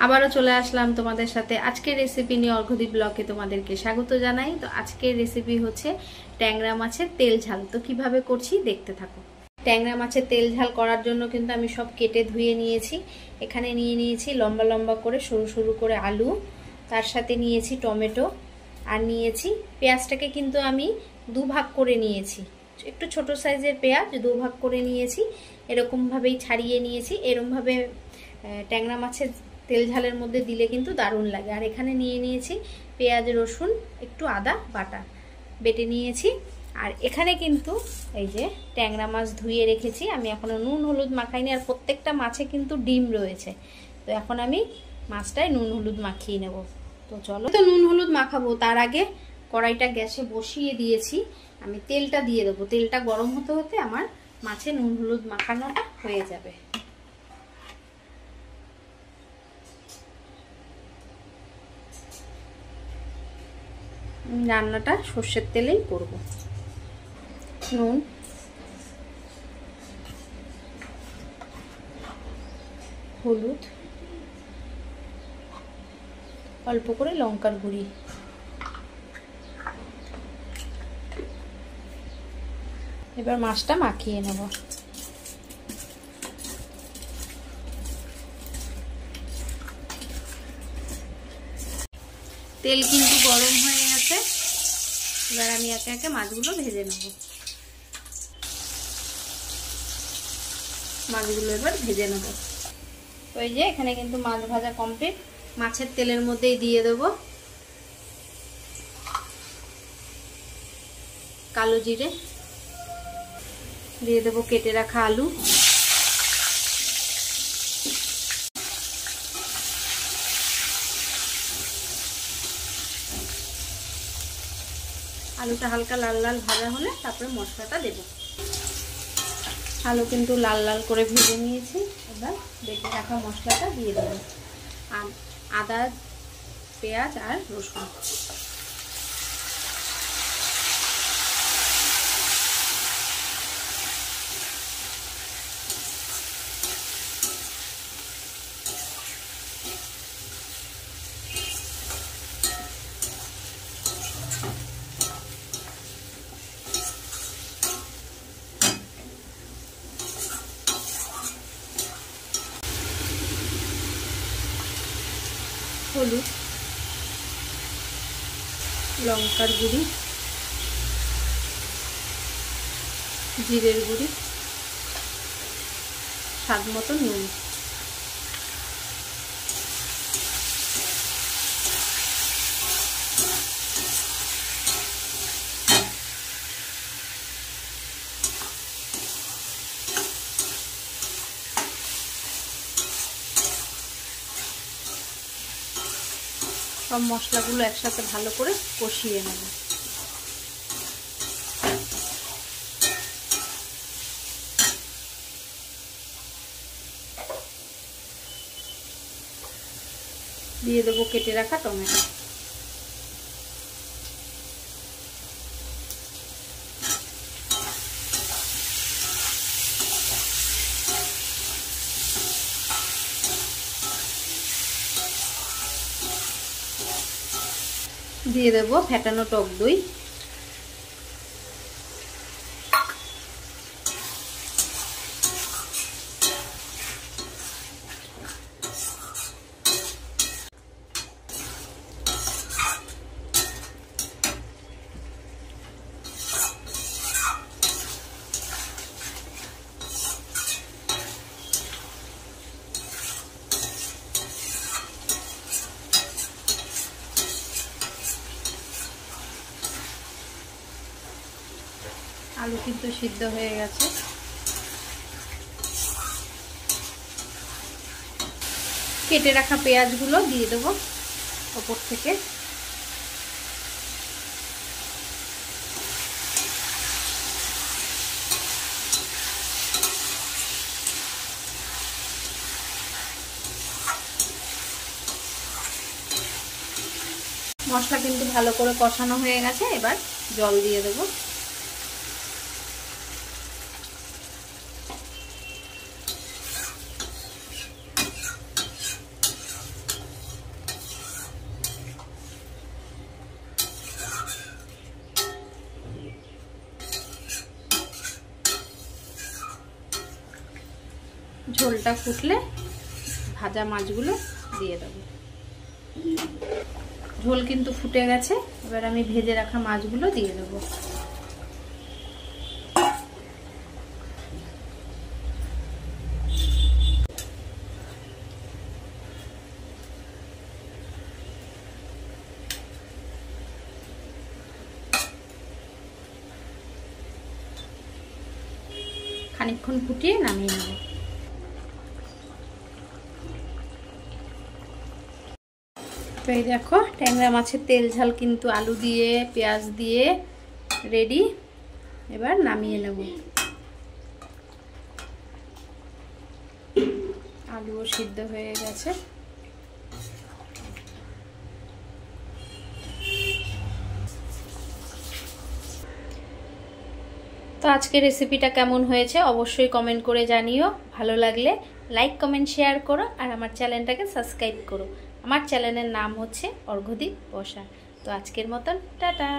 আবারও চলে আসলাম তোমাদের সাথে আজকের রেসিপি নিয়ে। অর্ঘদীপ ব্লগে তোমাদেরকে স্বাগত জানাই। তো আজকের রেসিপি হচ্ছে ট্যাংরা মাছের তেল ঝাল। তো কিভাবে করছি দেখতে থাকো। ট্যাংরা মাছের তেল ঝাল করার জন্য কিন্তু আমি সব কেটে ধুয়ে নিয়েছি। এখানে নিয়ে নিয়েছি লম্বা লম্বা করে সরু সরু করে আলু, তার সাথে নিয়েছি টমেটো, আর নিয়েছি পেঁয়াজটাকে কিন্তু আমি দুভাগ করে নিয়েছি। একটু ছোট সাইজের পেঁয়াজ দুভাগ করে নিয়েছি, এরকমভাবেই ছাড়িয়ে নিয়েছি। এরকমভাবে ট্যাংরা মাছের তেল ঝালের মধ্যে দিলে কিন্তু দারুণ লাগে। আর এখানে নিয়ে নিয়েছি পেঁয়াজ, রসুন, একটু আদা বাটা বেটে নিয়েছি। আর এখানে কিন্তু এই যে ট্যাংরা মাছ ধুয়ে রেখেছি, আমি এখনো নুন হলুদ মাখাইনি। আর প্রত্যেকটা মাছে কিন্তু ডিম রয়েছে। তো এখন আমি মাছটায় নুন হলুদ মাখিয়ে নেব। তো চলো, তো নুন হলুদ মাখাবো তার আগে কড়াইটা গ্যাসে বসিয়ে দিয়েছি। আমি তেলটা দিয়ে দেবো। তেলটা গরম হতে হতে আমার মাছে নুন হলুদ মাখানোটা হয়ে যাবে। রান্নাটা সর্ষের তেলেই করব। নুন, হলুদ, অল্প করে লঙ্কার গুঁড়ি, এবার মাছটা মাখিয়ে নেব। তেল কিন্তু গরম হয়ে গেছে। এবার আমি একে একে মাছগুলো ভেজে নেব। মাছগুলো এবার ভেজে নেব। ওই যে এখানে কিন্তু মাছ ভাজা কমপ্লিট। মাছের তেলের মধ্যেই দিয়ে দেব কালো জিরে, দিয়ে দেব কেটে রাখা আলু, আলুটা হালকা লাল লাল ভাজা হলে তারপরে মশলাটা দেব। আলু কিন্তু লাল লাল করে ভেজে নিয়েছি। এবার বেটে রাখা মশলাটা দিয়ে দেব। আর আদা, পেঁয়াজ আর রসুন, হলুদ, লঙ্কার গুঁড়ি, জিরের গুঁড়ি, স্বাদ মতো নুন, সব মশলাগুলো একসাথে ভালো করে কষিয়ে নেব। দিয়ে দেবো কেটে রাখা টমেটো। দিয়ে দেবো ফেটানো টক দই, আলু কিন্তু সিদ্ধ হয়ে গেছে। কেটে রাখা পেঁয়াজগুলো দিয়ে দেবো ওপর থেকে। মশলা কিন্তু ভালো করে কষানো হয়ে গেছে। এবার জল দিয়ে দেবো। ঝোলটা ফুটলে ভাজা মাছগুলো দিয়ে দেবো। ঝোল কিন্তু ফুটে গেছে, এবার আমি ভেজে রাখা মাছগুলো দিয়ে দেবো। খানিকক্ষণ ফুটিয়ে নামিয়ে নেব। এই দেখো ট্যাংরা মাছের তেল ঝাল কিন্তু আলু দিয়ে পেঁয়াজ দিয়ে রেডি। এবার নামিয়ে নেব। আলুও সিদ্ধ হয়ে গেছে। তো আজকের রেসিপিটা কেমন হয়েছে অবশ্যই কমেন্ট করে জানিও। ভালো লাগলে লাইক কমেন্ট শেয়ার করো আর আমার চ্যানেলটাকে সাবস্ক্রাইব করো। আমার চ্যানেলের নাম হচ্ছে অর্ঘ্যদীপ বসা। তো আজকের মতন টাটা।